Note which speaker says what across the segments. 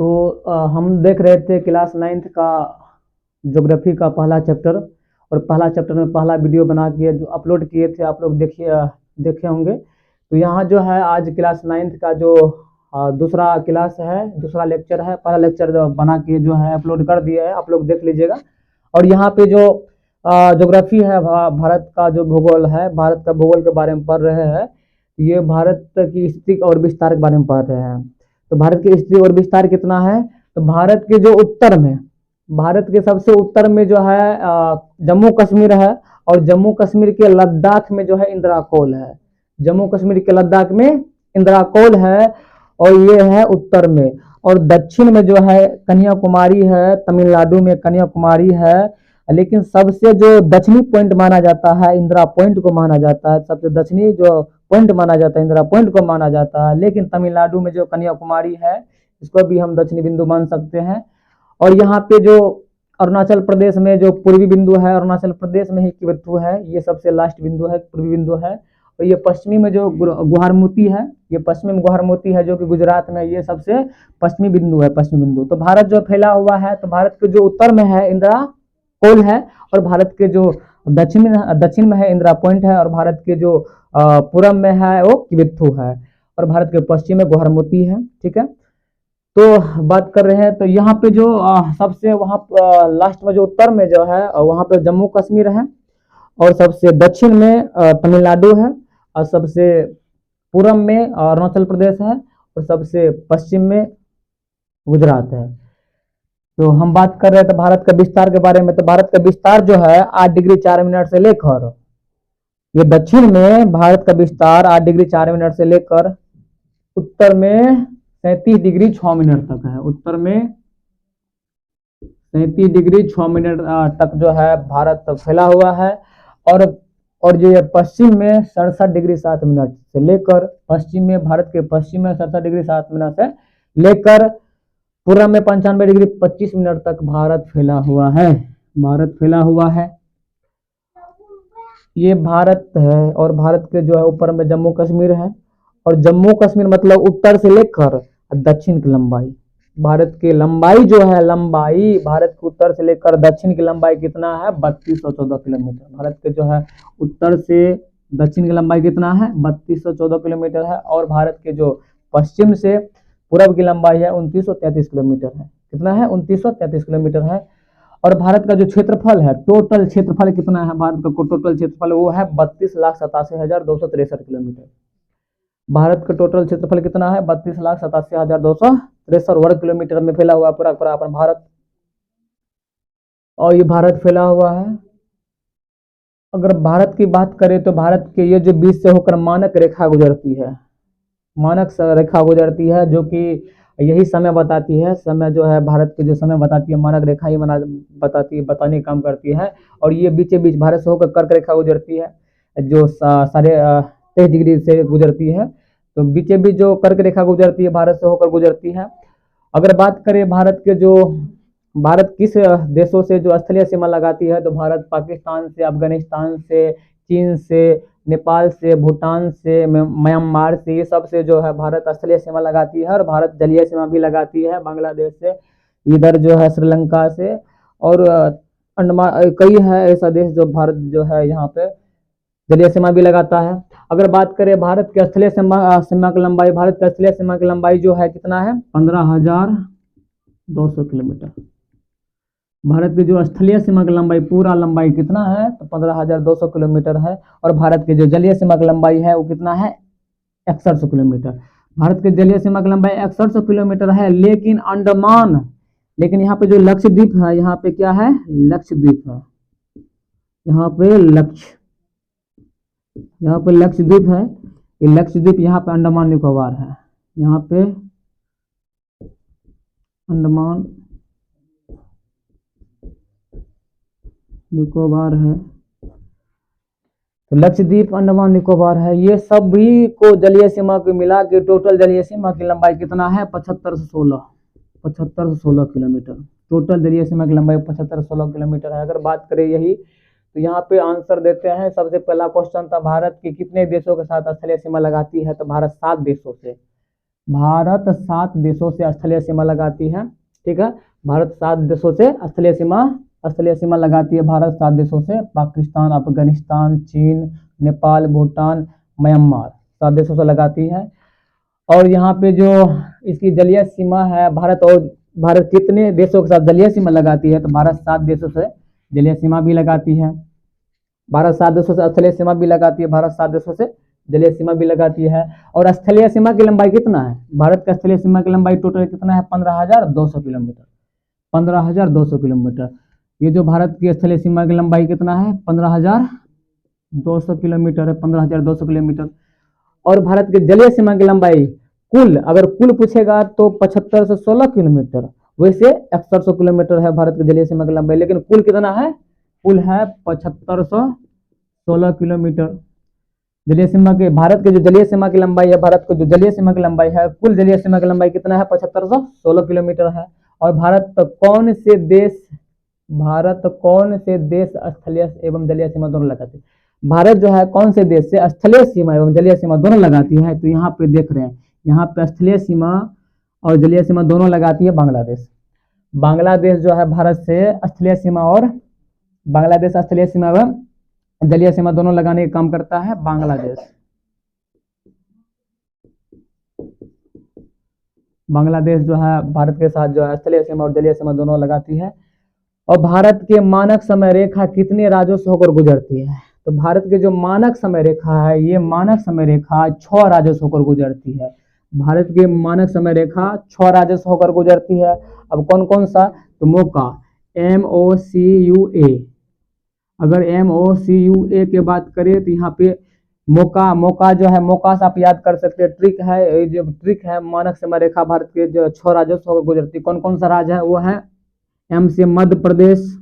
Speaker 1: तो हम देख रहे थे क्लास 9th का ज्योग्राफी का पहला चैप्टर, और पहला चैप्टर में पहला वीडियो बना के जो अपलोड किए थे आप लोग देखे होंगे। तो यहाँ जो है आज क्लास 9th का जो दूसरा क्लास है, दूसरा लेक्चर है। पहला लेक्चर बना के जो है अपलोड कर दिया है, आप लोग देख लीजिएगा। और यहाँ पे जो ज्योग्राफी है, भारत का जो भूगोल है, भारत का भूगोल के बारे में पढ़ रहे हैं। ये भारत की स्थिति और विस्तार के बारे में पढ़ रहे हैं। तो भारत की स्थिति और विस्तार कितना है, तो भारत के जो उत्तर में, भारत के सबसे उत्तर में जो है जम्मू कश्मीर है, और जम्मू कश्मीर के लद्दाख में जो है इंद्राकोल है। जम्मू कश्मीर के लद्दाख में इंद्राकोल है, और ये है उत्तर में। और दक्षिण में जो है कन्याकुमारी है, तमिलनाडु में कन्याकुमारी है। लेकिन सबसे जो दक्षिणी पॉइंट माना जाता है, इंदिरा पॉइंट को माना जाता है, सबसे दक्षिणी जो पॉइंट माना जाता है, इंदिरा पॉइंट को माना जाता है। लेकिन तमिलनाडु में जो कन्याकुमारी है, इसको भी हम दक्षिणी बिंदु मान सकते हैं। और यहाँ पे जो अरुणाचल प्रदेश में जो पूर्वी बिंदु है, अरुणाचल प्रदेश में ही किबथु है, ये सबसे लास्ट बिंदु है, पूर्वी बिंदु है। और ये पश्चिमी में जो गुहारमोती है, ये पश्चिमी में गुहारमोती है जो कि गुजरात में, ये सबसे पश्चिमी बिंदु है, पश्चिमी बिंदु। तो भारत जो फैला हुआ है, तो भारत के जो उत्तर में है इंदिरा कोल है, और भारत के जो दक्षिण में है इंदिरा पॉइंट है, और भारत के जो पूरब में है वो किबथु है, और भारत के पश्चिम में गुहारमोती है। ठीक है, तो बात कर रहे हैं। तो यहाँ पे जो सबसे वहाँ लास्ट में जो उत्तर में जो है वहाँ पे जम्मू कश्मीर है, और सबसे दक्षिण में तमिलनाडु है, और सबसे पूरब में अरुणाचल प्रदेश है, और सबसे पश्चिम में गुजरात है। तो हम बात कर रहे थे भारत का विस्तार के बारे में। तो भारत का विस्तार जो है 8 डिग्री 4 मिनट से लेकर, ये दक्षिण में भारत का विस्तार 8 डिग्री 4 मिनट से लेकर उत्तर में 37 डिग्री 6 मिनट तक है। उत्तर में 37 डिग्री 6 मिनट तक जो है भारत फैला हुआ है। और जो पश्चिम में 67 डिग्री 7 मिनट से लेकर, पश्चिम में, भारत के पश्चिम में 67 डिग्री 7 मिनट से लेकर पूर्व में 95 डिग्री 25 मिनट तक भारत फैला हुआ है। भारत फैला हुआ है, ये भारत है। और भारत के जो है ऊपर में जम्मू कश्मीर है, और जम्मू कश्मीर मतलब उत्तर से लेकर दक्षिण की लंबाई। भारत की लंबाई जो है, लंबाई भारत के उत्तर से लेकर दक्षिण की लंबाई कितना है, 3214 किलोमीटर। भारत के जो है उत्तर से दक्षिण की लंबाई कितना है, 3214 किलोमीटर है। और भारत के जो पश्चिम से पूरब की लंबाई है 2933 किलोमीटर है। कितना है, 2933 किलोमीटर है। और भारत का जो क्षेत्रफल है, टोटल क्षेत्रफल कितना है भारत का, टोटल क्षेत्रफल वो है 32,87,263 किलोमीटर। भारत का टोटल क्षेत्रफल कितना है, 32,87,263 वर्ग किलोमीटर में फैला हुआ पूरा पूरा अपन भारत। और ये भारत फैला हुआ है। अगर भारत की बात करें तो भारत के ये जो बीच से होकर मानक रेखा गुजरती है, मानक रेखा गुजरती है, जो कि यही समय बताती है। समय जो है भारत के जो समय बताती है, मानक रेखा ही बताती है, बताने का काम करती है। और ये बीचे बीच भारत से होकर कर्क रेखा गुजरती है, जो 23.5 डिग्री से गुजरती है। तो बीचे बीच जो कर्क रेखा गुजरती है, भारत से होकर गुजरती है। अगर बात करें भारत के जो, भारत किस देशों से जो स्थलीय सीमा लगाती है, तो भारत पाकिस्तान से, अफगानिस्तान से, चीन से, नेपाल से, भूटान से, म्यांमार से, ये सब से जो है भारत स्थलीय सीमा लगाती है। और भारत जलीय सीमा भी लगाती है बांग्लादेश से, इधर जो है श्रीलंका से, और अंडमान, कई है ऐसा देश जो भारत जो है यहाँ पे जलीय सीमा भी लगाता है। अगर बात करें भारत के स्थलीय सीमा की लंबाई, भारत के स्थलीय सीमा की लंबाई जो है कितना है, 15,200 किलोमीटर। भारत की जो स्थलीय सीमा की लंबाई, पूरा लंबाई कितना है, तो 15,200 किलोमीटर है। और भारत की जो जलीय सीमा की लंबाई है वो कितना है, 6100 किलोमीटर। भारत की जलीय सीमा की लंबाई 6100 किलोमीटर है। लेकिन अंडमान, लेकिन यहाँ पे जो लक्षद्वीप है, यहाँ पे क्या है, लक्षद्वीप है। यहाँ पे लक्षद्वीप है। ये लक्षद्वीप यहाँ पे अंडमान निकोबार है। यहाँ पे अंडमान निकोबार है। तो लक्षद्वीप, अंडमान निकोबार है। ये सभी को जलीय सीमा को मिला के टोटल जलीय सीमा की लंबाई कितना है, 7516 किलोमीटर। टोटल जलीय सीमा की लंबाई 7516 किलोमीटर है। अगर बात करें यही, तो यहाँ पे आंसर देते हैं। सबसे पहला क्वेश्चन था भारत के कितने देशों के साथ स्थलीय सीमा लगाती है, तो भारत 7 देशों से। भारत 7 देशों से स्थलीय सीमा लगाती है। ठीक है, भारत 7 देशों से स्थलीय सीमा लगाती है। भारत 7 देशों से, पाकिस्तान, अफगानिस्तान, चीन, नेपाल, भूटान, म्यांमार, 7 देशों से लगाती है। और यहाँ पे जो इसकी जलीय सीमा है, भारत कितने देशों के साथ जलीय सीमा लगाती है, तो भारत 7 देशों से जलीय सीमा भी लगाती है। भारत 7 देशों से स्थलीय सीमा भी लगाती है। भारत 7 देशों से जलीय सीमा भी लगाती है। और स्थलीय सीमा की लंबाई कितना है? भारत का स्थलीय सीमा की लंबाई टोटल कितना है? 15,200 किलोमीटर। 15,200 किलोमीटर। ये जो भारत की स्थलीय सीमा की लंबाई कितना है? 15,200 किलोमीटर है। 15,200 किलोमीटर। और भारत की जलीय सीमा की लंबाई अगर कुल पूछेगा तो 7516 किलोमीटर। वैसे 6100 किलोमीटर है भारत की जलीय सीमा की लंबाई, लेकिन कुल कितना है? कुल है 7516 किलोमीटर। जलीय सीमा के भारत के जो जलीय सीमा की लंबाई है, भारत को जो जलीय सीमा की लंबाई है, कुल जलीय सीमा की लंबाई कितना है? 7516 किलोमीटर है। और भारत कौन से देश स्थलीय एवं जलीय सीमा दोनों लगाते हैं? भारत जो है कौन से देश से स्थलीय सीमा एवं जलीय सीमा दोनों लगाती है? तो यहाँ पे देख रहे हैं, यहाँ पे स्थलीय सीमा और जलीय सीमा दोनों लगाती है बांग्लादेश। बांग्लादेश जो है भारत से स्थलीय सीमा और बांग्लादेश स्थलीय सीमा एवं जलीय सीमा दोनों लगाने का काम करता है बांग्लादेश। बांग्लादेश जो है भारत के साथ जो है स्थलीय सीमा और जलीय सीमा दोनों लगाती है। और भारत के मानक समय रेखा कितने राज्यों से होकर गुजरती है? तो भारत के जो मानक समय रेखा है, ये मानक समय रेखा 6 राज्यों से होकर गुजरती है। भारत के मानक समय रेखा 6 राज्यों से होकर गुजरती है। अब कौन कौन सा? तो मोका, MOCUA। अगर MOCUA की बात करें तो यहाँ पे मोका जो है, मोका से आप याद कर सकते हैं। ट्रिक है, जो ट्रिक है, मानक समय रेखा भारत के जो 6 राज्यों से होकर गुजरती। कौन कौन सा राज्य है? वो है M से मध्य प्रदेश,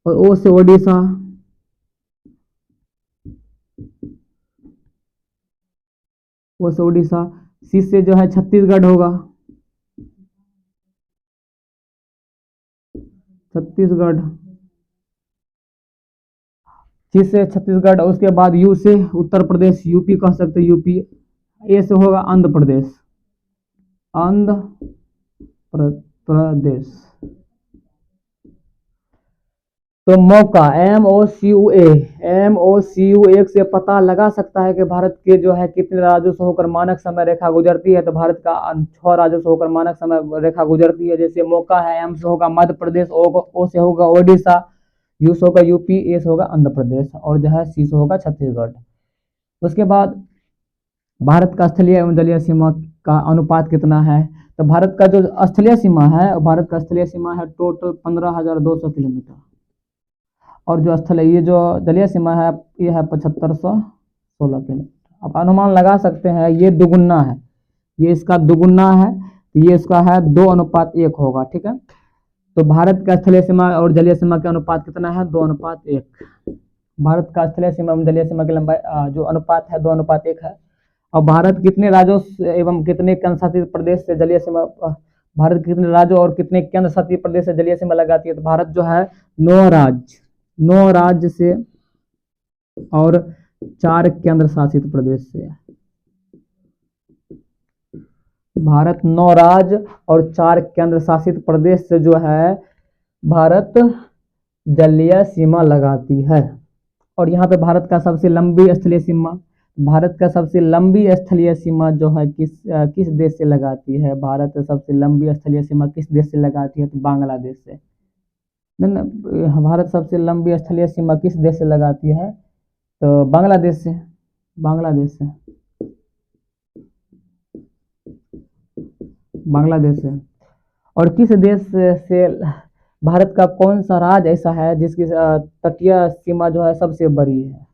Speaker 1: और O से ओडिशा, C से जो है छत्तीसगढ़ होगा, छत्तीसगढ़, C से छत्तीसगढ़। उसके बाद U से उत्तर प्रदेश, यूपी कह सकते हैं, यूपी। A से होगा आंध्र प्रदेश, आंध्र प्रदेश। तो मौका MOCUA से पता लगा सकता है कि भारत के जो है कितने राज्यों से होकर मानक समय रेखा गुजरती है। तो भारत का 6 राज्यों से होकर मानक समय रेखा गुजरती है। जैसे मौका है, M से होगा मध्य प्रदेश, O से होगा ओडिशा, U से होगा यूपी, A से होगा आंध्र प्रदेश, और जो है C से होगा छत्तीसगढ़। उसके बाद भारत का स्थलीय एवं जलीय सीमा का अनुपात कितना है? तो भारत का जो स्थलीय सीमा है, भारत का स्थलीय सीमा है टोटल 15,200 किलोमीटर। और जो ये जो जलीय सीमा है, ये है 7516 किलोमीटर। आप अनुमान लगा सकते हैं, ये दुगुना है, ये इसका दुगुना है, तो ये इसका है 2:1 होगा। ठीक है, तो भारत का स्थलीय सीमा और जलीय सीमा का अनुपात कितना है? 2:1। भारत का स्थलीय सीमा एवं जलीय सीमा की लंबाई जो अनुपात है 2:1 है। और भारत कितने राज्यों एवं कितने केंद्र शासित प्रदेश से जलीय सीमा, भारत कितने राज्यों और कितने केंद्र शासित प्रदेश से जलीय सीमा लगाती है? तो भारत जो है 9 राज्य से और 4 केंद्र शासित प्रदेश से। भारत 9 राज्य और 4 केंद्र शासित प्रदेश से जो है भारत जलीय सीमा लगाती है। और यहाँ पे भारत का सबसे लंबी स्थलीय सीमा, भारत का सबसे लंबी स्थलीय सीमा जो है किस देश से लगाती है? भारत सबसे लंबी स्थलीय सीमा किस देश से लगाती है? तो बांग्लादेश से। भारत सबसे लंबी स्थलीय सीमा किस देश से लगाती है? तो बांग्लादेश से। और किस देश से भारत का कौन सा राज्य ऐसा है जिसकी तटीय सीमा जो है सबसे बड़ी है?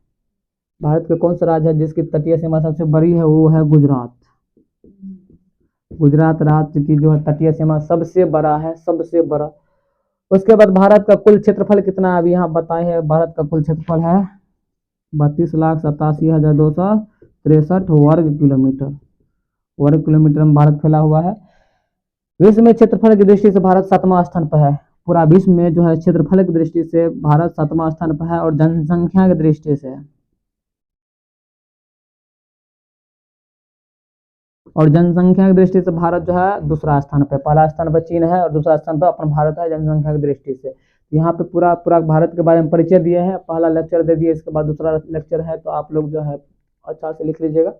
Speaker 1: भारत का कौन सा राज्य है जिसकी तटीय सीमा सबसे बड़ी है? वो है गुजरात। गुजरात राज्य की जो है तटीय सीमा सबसे बड़ा है, सबसे बड़ा। उसके बाद भारत का कुल क्षेत्रफल कितना है? अभी यहाँ बताए हैं, भारत का कुल क्षेत्रफल है 32,87,263 वर्ग किलोमीटर में भारत फैला हुआ है। विश्व में क्षेत्रफल की दृष्टि से भारत 7वां स्थान पर है। पूरा विश्व में जो है क्षेत्रफल की दृष्टि से भारत 7वां स्थान पर है। और जनसंख्या की दृष्टि से और जनसंख्या की दृष्टि से भारत जो है दूसरा स्थान पे, पहला स्थान पर चीन है और दूसरा स्थान पर अपना भारत है जनसंख्या की दृष्टि से। यहाँ पे पूरा पूरा भारत के बारे में परिचय दिए हैं, पहला लेक्चर दे दिए, इसके बाद दूसरा लेक्चर है, तो आप लोग जो है अच्छा से लिख लीजिएगा।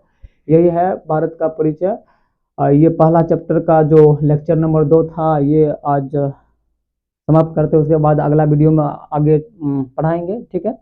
Speaker 1: यही है भारत का परिचय। ये पहला चैप्टर का जो लेक्चर नंबर 2 था ये आज समाप्त करते हैं, उसके बाद अगला वीडियो में आगे पढ़ाएंगे, ठीक है।